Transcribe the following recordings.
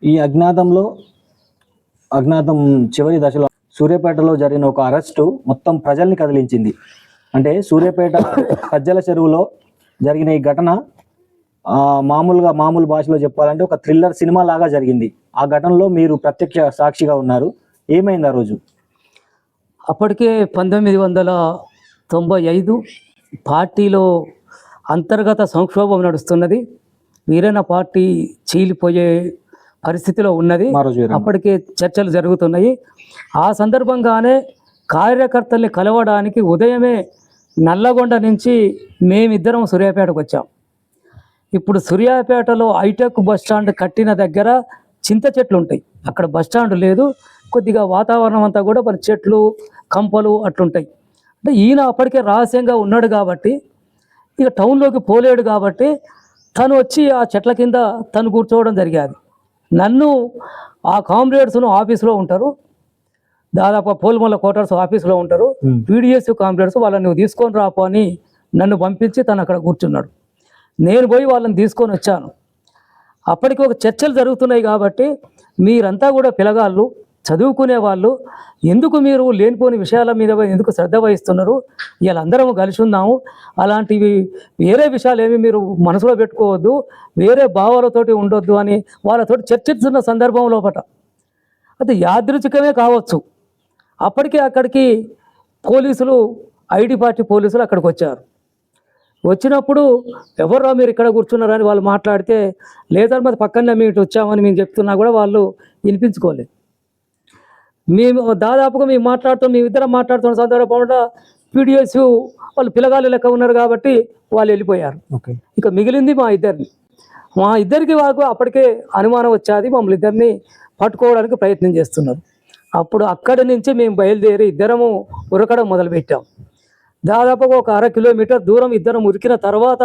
ఈ అజ్ఞాతం చివరి దశలో సూర్యాపేటలో జరిగిన ఒక అరెస్టు మొత్తం ప్రజల్ని కదిలించింది. అంటే సూర్యాపేట సజ్జల చెరువులో జరిగిన ఈ ఘటన మామూలు భాషలో చెప్పాలంటే ఒక థ్రిల్లర్ సినిమా లాగా జరిగింది. ఆ ఘటనలో మీరు ప్రత్యక్ష సాక్షిగా ఉన్నారు. ఏమైంది ఆ రోజు? అప్పటికే 1995 పార్టీలో అంతర్గత సంక్షోభం నడుస్తున్నది. వీరైన పార్టీ చీలిపోయే పరిస్థితిలో ఉన్నది. అప్పటికే చర్చలు జరుగుతున్నాయి. ఆ సందర్భంగానే కార్యకర్తల్ని కలవడానికి ఉదయమే నల్లగొండ నుంచి మేమిద్దరం సూర్యాపేటకు వచ్చాం. ఇప్పుడు సూర్యాపేటలో హైటెక్ బస్టాండ్ కట్టిన దగ్గర చింత చెట్లు ఉంటాయి. అక్కడ బస్టాండ్ లేదు. కొద్దిగా వాతావరణం అంతా కూడా మరి చెట్లు కంపలు అట్లుంటాయి. అంటే ఈయన అప్పటికే రహస్యంగా ఉన్నాడు కాబట్టి ఇక టౌన్లోకి పోలేడు కాబట్టి తను వచ్చి ఆ చెట్ల కింద తను కూర్చోవడం జరిగేది. నన్ను ఆ కామ్రేడ్స్ను ఆఫీస్లో ఉంటారు, దాదాపు పోల్మల్ల క్వార్టర్స్ ఆఫీస్లో ఉంటారు. పీడిఎస్ కామ్రేడ్స్ వాళ్ళని నువ్వు తీసుకొని రాపో అని నన్ను పంపించి తను అక్కడ కూర్చున్నాడు. నేను పోయి వాళ్ళని తీసుకొని వచ్చాను. అప్పటికి ఒక చర్చలు జరుగుతున్నాయి కాబట్టి మీరంతా కూడా పిల్లగాళ్ళు చదువుకునే వాళ్ళు ఎందుకు మీరు లేనిపోని విషయాల మీద ఎందుకు శ్రద్ధ వహిస్తున్నారు? వీళ్ళందరం కలిసి ఉందాము, అలాంటివి వేరే విషయాలు ఏమి మీరు మనసులో పెట్టుకోవద్దు, వేరే భావాలతోటి ఉండొద్దు అని వాళ్ళతోటి చర్చిస్తున్న సందర్భం లోపల అది యాదృచ్ఛికమే కావచ్చు. అప్పటికే అక్కడికి పోలీసులు, ఐడి పార్టీ పోలీసులు అక్కడికి వచ్చారు. వచ్చినప్పుడు ఎవర్రా మీరు ఇక్కడ కూర్చున్నారని వాళ్ళు మాట్లాడితే లేదని మరి పక్కనే మేము ఇటు వచ్చామని మేము చెప్తున్నా కూడా వాళ్ళు వినిపించుకోలేదు. మేము దాదాపుగా మేము మేమిద్దరం మాట్లాడుతున్న సందర్భంలో పీడిఎస్ వాళ్ళు పిల్లగాళ్ళు లెక్క ఉన్నారు కాబట్టి వాళ్ళు వెళ్ళిపోయారు. ఇక మిగిలింది మా ఇద్దరికి వాళ్ళకు అప్పటికే అనుమానం వచ్చేది. మమ్మల్ని ఇద్దరిని పట్టుకోవడానికి ప్రయత్నం చేస్తున్నారు. అప్పుడు అక్కడి నుంచి మేము బయలుదేరి ఇద్దరము ఉరకడం మొదలుపెట్టాం. దాదాపుగా ఒక 1/2 కిలోమీటర్ దూరం ఇద్దరం ఉరికిన తర్వాత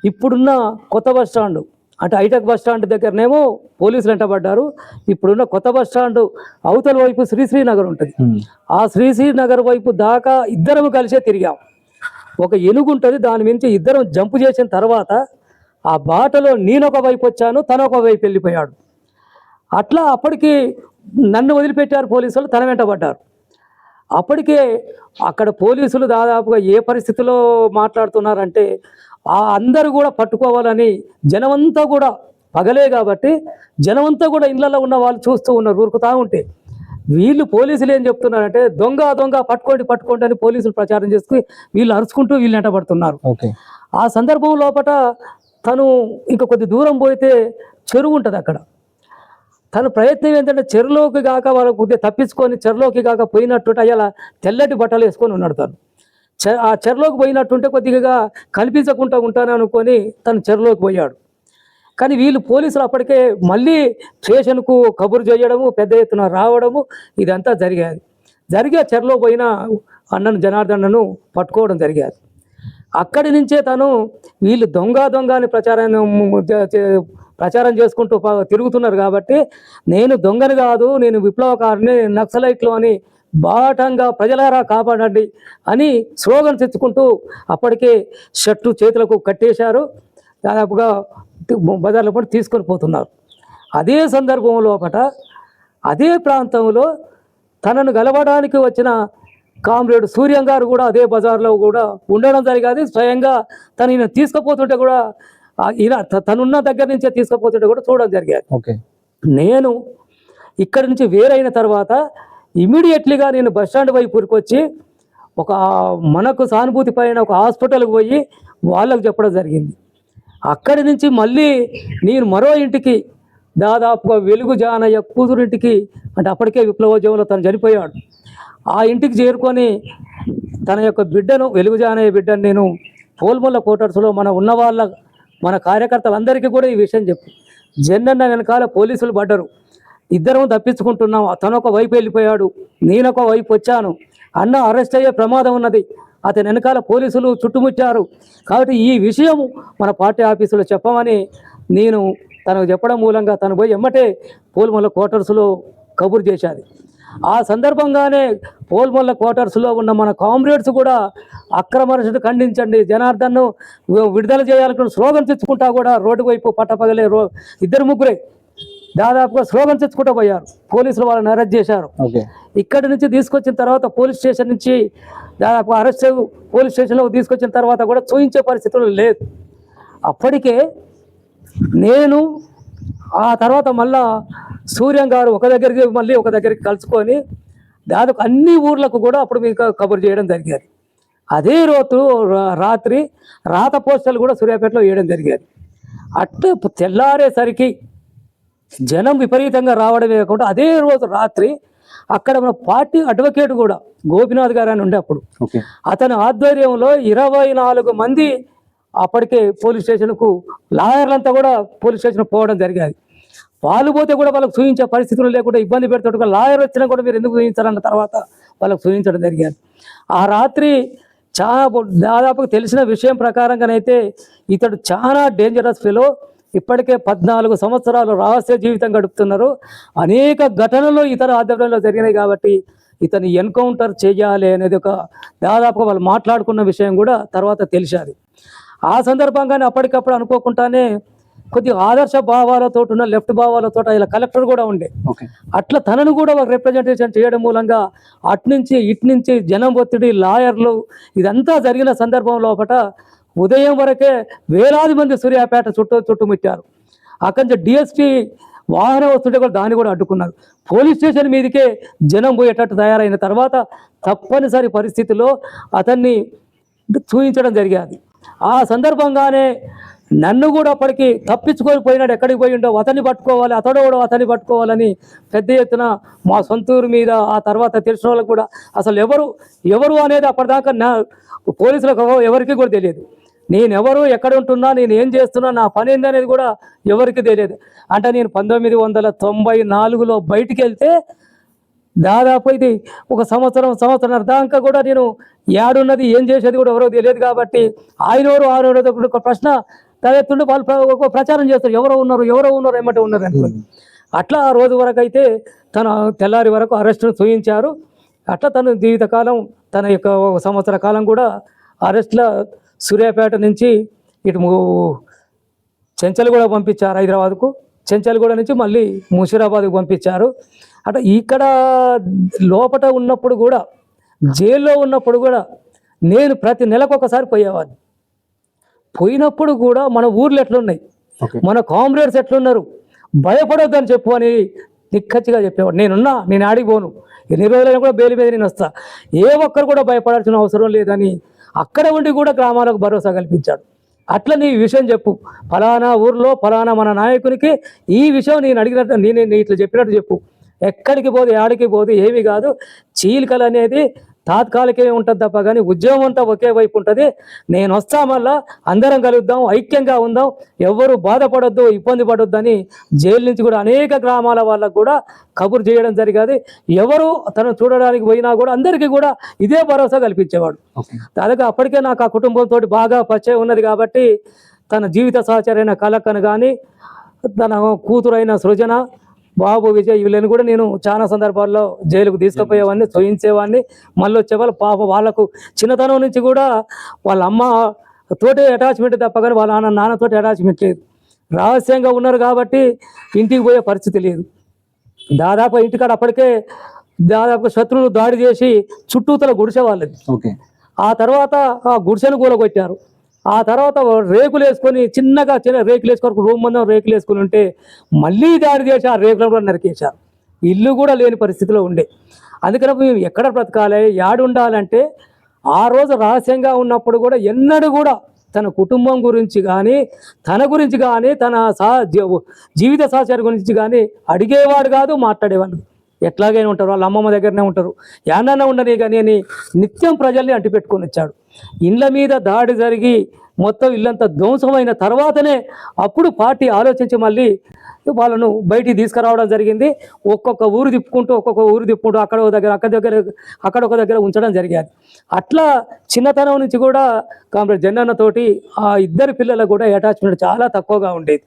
ఇప్పుడున్న కొత్త బస్ స్టాండ్ అంటే హైటెక్ బస్ స్టాండ్ దగ్గరనేమో పోలీసులు వెంటబడ్డారు. ఇప్పుడున్న కొత్త బస్ స్టాండ్ అవతల వైపు శ్రీశ్రీనగర్ ఉంటుంది. ఆ శ్రీశ్రీనగర్ వైపు దాకా ఇద్దరము కలిసే తిరిగాం. ఒక ఏనుగు ఉంటుంది, దాని మించి ఇద్దరం జంపు చేసిన తర్వాత ఆ బాటలో నేనొక వైపు వచ్చాను, తను ఒక వైపు వెళ్ళిపోయాడు. అట్లా అప్పటికి నన్ను వదిలిపెట్టారు పోలీసులు, తన వెంటబడ్డారు. అప్పటికే అక్కడ పోలీసులు దాదాపుగా ఏ పరిస్థితిలో మాట్లాడుతున్నారంటే అందరూ కూడా పట్టుకోవాలని జనమంతా కూడా పగలే కాబట్టి జనమంతా కూడా ఇళ్లలో ఉన్న వాళ్ళు చూస్తూ ఉన్నారు, ఊరుకుతా ఉంటే. వీళ్ళు పోలీసులు ఏం చెప్తున్నారంటే దొంగ పట్టుకోండి అని పోలీసులు ప్రచారం చేసుకుని వీళ్ళు అరుచుకుంటూ వీళ్ళు వెంటబడుతున్నారు. ఆ సందర్భం లోపల తను ఇంకా కొద్ది దూరం పోతే చెరువు ఉంటుంది. అక్కడ తన ప్రయత్నం ఏంటంటే చెరువులోకి కాక వాళ్ళకు కొద్దిగా తప్పించుకొని చెరువులోకి కాక పోయినట్టుంటే అయ్యాల తెల్లటి బట్టలు వేసుకొని ఉన్నాడు. తను ఆ చెరువులోకి పోయినట్టుంటే కొద్దిగా కనిపించకుండా ఉంటాను అనుకొని తను చెరువులోకి పోయాడు. కానీ వీళ్ళు పోలీసులు అప్పటికే మళ్ళీ స్టేషన్కు కబురు చేయడము, పెద్ద ఎత్తున రావడము ఇదంతా జరిగే చెరువులో పోయిన అన్నను జనార్దన్నను పట్టుకోవడం జరిగేది. అక్కడి నుంచే తను వీళ్ళు దొంగ అని ప్రచారం చేసుకుంటూ తిరుగుతున్నారు కాబట్టి నేను దొంగని కాదు, నేను విప్లవకారుని, నక్సలైట్లు అని బాటంగా ప్రజలారా కాపాడండి అని స్లోగన్ తెచ్చుకుంటూ అప్పటికే షర్టు చేతులకు కట్టేశారు. దాదాపుగా బజార్లో పడి తీసుకొని పోతున్నారు. అదే సందర్భంలో అదే ప్రాంతంలో తనను గెలవడానికి వచ్చిన కామ్రేడ్ సూర్యం గారు కూడా అదే బజార్లో కూడా ఉండడం జరిగేది. స్వయంగా తను ఈయన తీసుకుపోతుంటే కూడా తనున్న దగ్గర నుంచే తీసుకుపోతుంటే కూడా చూడడం జరిగేది. నేను ఇక్కడి నుంచి వేరైన తర్వాత ఇమీడియట్లీగా నేను బస్టాండ్ వైపు ఉరికొచ్చి ఒక మనకు సానుభూతి పైన ఒక హాస్పిటల్కి పోయి వాళ్ళకు చెప్పడం జరిగింది. అక్కడి నుంచి మళ్ళీ నేను మరో ఇంటికి దాదాపుగా వెలుగు జానయ్య కూతురింటికి, అంటే అప్పటికే విప్లవోద్యమంలో తను చనిపోయాడు, ఆ ఇంటికి చేరుకొని తన యొక్క బిడ్డను, వెలుగు జానయ్య బిడ్డను నేను పోల్మల్ల క్వార్టర్స్లో మన కార్యకర్తలందరికీ కూడా ఈ విషయం చెప్పి జెన్నన్న వెనకాల పోలీసులు పడ్డరు. ఇద్దరం తప్పించుకుంటున్నాం. తను ఒక వైపు వెళ్ళిపోయాడు, నేనొక వైపు వచ్చాను. అన్న అరెస్ట్ అయ్యే ప్రమాదం ఉన్నది, అతని వెనకాల పోలీసులు చుట్టుముట్టారు. కాబట్టి ఈ విషయం మన పార్టీ ఆఫీసులో చెప్పమని నేను తనకు చెప్పడం మూలంగా తను పోయి ఎమ్మటే పోల్మల్ల క్వార్టర్స్లో కబురు చేశారు. ఆ సందర్భంగానే పోల్మల్ల క్వార్టర్స్లో ఉన్న మన కామ్రేడ్స్ కూడా అక్రమ అరెస్టును ఖండించండి, జనార్దన్ను విడుదల చేయాలనుకున్న స్లోగన్ తెచ్చుకుంటా కూడా రోడ్డు వైపు పట్టపగలే 2-3 దాదాపుగా స్లోగన్స్ తెచ్చుకుంటూ పోయారు. పోలీసులు వాళ్ళని అరెస్ట్ చేశారు. ఓకే. ఇక్కడి నుంచి తీసుకొచ్చిన తర్వాత పోలీస్ స్టేషన్ నుంచి దాదాపు అరెస్ట్ పోలీస్ స్టేషన్లోకి తీసుకొచ్చిన తర్వాత కూడా చూయించే పరిస్థితులు లేదు. అప్పటికే నేను ఆ తర్వాత మళ్ళా సూర్యం గారు ఒక దగ్గరికి మళ్ళీ ఒక దగ్గరికి కలుసుకొని దాదాపు అన్ని ఊర్లకు కూడా అప్పుడు మీకు కబురు చేయడం జరిగేది. అదే రోజు రాత్రి రాత పోస్టర్లు కూడా సూర్యాపేటలో వేయడం జరిగేది. అట్లా తెల్లారేసరికి జనం విపరీతంగా రావడమే కాకుండా అదే రోజు రాత్రి అక్కడ మన పార్టీ అడ్వకేట్ కూడా గోపినాథ్ గారు అని ఉండే అప్పుడు అతని ఆధ్వర్యంలో 24 మంది అప్పటికే పోలీస్ స్టేషన్కు లాయర్లంతా కూడా పోలీస్ స్టేషన్ పోవడం జరిగేది. వాళ్ళు పోతే కూడా వాళ్ళకు చూయించే పరిస్థితులు లేకుండా ఇబ్బంది పెడుతుంటే లాయర్ వచ్చినా కూడా మీరు ఎందుకు చూయించారన్న తర్వాత వాళ్ళకు చూయించడం జరిగేది. ఆ రాత్రి చాలా దాదాపుగా తెలిసిన విషయం ప్రకారంగానైతే ఇతడు చాలా డేంజరస్ ఫెలో. ఇప్పటికే 14 సంవత్సరాలు రహస్య జీవితం గడుపుతున్నారు. అనేక ఘటనలు ఇతర ఆధ్వర్యంలో జరిగినాయి కాబట్టి ఇతని ఎన్కౌంటర్ చేయాలి అనేది ఒక దాదాపుగా వాళ్ళు మాట్లాడుకున్న విషయం కూడా తర్వాత తెలిసారు. ఆ సందర్భంగానే అప్పటికప్పుడు అనుకోకుండానే కొద్ది ఆదర్శ భావాలతో ఉన్న లెఫ్ట్ భావాలతో ఇలా కలెక్టర్ కూడా ఉండే. అట్లా తనను కూడా ఒక రిప్రజెంటేషన్ చేయడం మూలంగా అట్నుంచి ఇట్నుంచి జనం ఒత్తిడి, లాయర్లు ఇదంతా జరిగిన సందర్భం లోపల ఉదయం వరకే వేలాది మంది సూర్యాపేట చుట్టుముట్టారు. అక్కడి నుంచి డిఎస్పీ వాహనం వస్తుంటే కూడా దాన్ని కూడా అడ్డుకున్నారు. పోలీస్ స్టేషన్ మీదకే జనం పోయేటట్టు తయారైన తర్వాత తప్పనిసరి పరిస్థితిలో అతన్ని చూయించడం జరిగేది. ఆ సందర్భంగానే నన్ను కూడా అప్పటికి తప్పించుకొని పోయినాడు, ఎక్కడికి పోయి ఉండవు, అతన్ని పట్టుకోవాలి, అతడు కూడా అతన్ని పట్టుకోవాలని పెద్ద ఎత్తున మా సొంతూరు మీద ఆ తర్వాత తెలిసిన వాళ్ళకు కూడా అసలు ఎవరు అనేది అప్పటిదాకా పోలీసులకు ఎవరికి కూడా తెలియదు. నేనెవరు, ఎక్కడ ఉంటున్నా, నేను ఏం చేస్తున్నా, నా పని ఏంది అనేది కూడా ఎవరికి తెలియదు. అంటే నేను 1994లో బయటికి వెళ్తే దాదాపు ఇది ఒక సంవత్సరం దాకా కూడా నేను ఏడున్నది ఏం చేసేది కూడా ఎవరో తెలియదు. కాబట్టి ఆయన ఒక ప్రశ్న తలెత్తుండే వాళ్ళు ప్రచారం చేస్తారు, ఎవరో ఉన్నారు ఏమంటే ఉన్నారు అనుకోండి. అట్లా ఆ రోజు వరకు అయితే తన తెల్లారి వరకు అరెస్టును చూయించారు. అట్లా తన జీవితకాలం తన యొక్క సంవత్సర కాలం కూడా అరెస్ట్లో సూర్యాపేట నుంచి ఇటు చెంచల్గూడ పంపించారు హైదరాబాద్కు, చెంచల్గూడ నుంచి మళ్ళీ ముషీరాబాద్కు పంపించారు. అట్లా ఇక్కడ లోపల ఉన్నప్పుడు కూడా జైల్లో ఉన్నప్పుడు కూడా నేను ప్రతి నెలకు ఒకసారి పోయేవాడిని. పోయినప్పుడు కూడా మన ఊర్లు ఎట్లున్నాయి, మన కామ్రేడ్స్ ఎట్లున్నారు, భయపడొద్దని చెప్పు అని నిక్కచ్చిగా చెప్పేవాడు. నేను ఆడిపోను, ఎన్ని రోజులైనా కూడా బెయిల్ మీద నేను వస్తా, ఏ ఒక్కరు కూడా భయపడాల్సిన అవసరం లేదని అక్కడ ఉండి కూడా గ్రామాలకు భరోసా కల్పించాడు. అట్లా నీ విషయం చెప్పు, ఫలానా ఊర్లో ఫలానా మన నాయకునికి ఈ విషయం నేను అడిగినట్టు నేను ఇట్లా చెప్పినట్టు చెప్పు, ఎక్కడికి పోదు ఆడికి పోదు ఏమీ కాదు, చీలికలు అనేది తాత్కాలికమే ఉంటుంది తప్ప కానీ ఉద్యమం అంతా ఒకే వైపు ఉంటుంది, నేను వస్తా మళ్ళా అందరం కలుద్దాం, ఐక్యంగా ఉందాం, ఎవరు బాధపడొద్దు ఇబ్బంది పడొద్దని జైలు నుంచి కూడా అనేక గ్రామాల వాళ్ళకు కూడా కబురు చేయడం జరిగేది. ఎవరు తను చూడడానికి పోయినా కూడా అందరికీ కూడా ఇదే భరోసా కల్పించేవాడు. దాదాపు అప్పటికే నాకు ఆ కుటుంబంతో బాగా పరిచయం ఉన్నది కాబట్టి తన జీవిత సహచరైన కలక్కను కానీ తన కూతురైన సృజన, బాబు విజయ్ వీళ్ళని కూడా నేను చాలా సందర్భాల్లో జైలుకు తీసుకుపోయేవాడిని, చూయించేవాడిని. మళ్ళీ వచ్చేవాళ్ళు పాప వాళ్ళకు చిన్నతనం నుంచి కూడా వాళ్ళ అమ్మ తోటి అటాచ్మెంట్ తప్ప కానీ వాళ్ళ నాన్నతోటి అటాచ్మెంట్ లేదు. రహస్యంగా ఉన్నారు కాబట్టి ఇంటికి పోయే పరిస్థితి లేదు. దాదాపు ఇంటికాడ అప్పటికే దాదాపు శత్రువులు దాడి చేసి చుట్టూతల గుడిసె వాళ్ళది. ఆ తర్వాత ఆ గుడిసెను కూలగొట్టారు. ఆ తర్వాత రేకులు వేసుకొని చిన్న రేకులు వేసుకొని రూమ్ మందం రేకులు వేసుకుని ఉంటే మళ్ళీ దాడి చేసి ఆ రేకులను కూడా నరికేశారు. ఇల్లు కూడా లేని పరిస్థితిలో ఉండే. అందుకని మేము ఎక్కడ బ్రతకాలి, యాడు ఉండాలంటే ఆ రోజు రహస్యంగా ఉన్నప్పుడు కూడా ఎన్నడూ కూడా తన కుటుంబం గురించి కానీ తన గురించి కానీ తన జీవిత సహచరి గురించి కానీ అడిగేవాడు కాదు, మాట్లాడేవాడు. ఎట్లాగైనా ఉంటారు, వాళ్ళ అమ్మమ్మ దగ్గరనే ఉంటారు, యానన్నా ఉండని కానీ అని నిత్యం ప్రజల్ని అంటిపెట్టుకొని వచ్చాడు. ఇళ్ళ మీద దాడి జరిగి మొత్తం ఇల్లంతా ధ్వంసమైన తర్వాతనే అప్పుడు పార్టీ ఆలోచించి మళ్ళీ వాళ్ళను బయటికి తీసుకురావడం జరిగింది. ఒక్కొక్క ఊరు తిప్పుకుంటూ అక్కడ ఒక దగ్గర ఉంచడం జరిగేది. అట్లా చిన్నతనం నుంచి కూడా కామ్రేడ్ జన్నన్నతోటి ఆ ఇద్దరు పిల్లలకు కూడా అటాచ్మెంట్ చాలా తక్కువగా ఉండేది.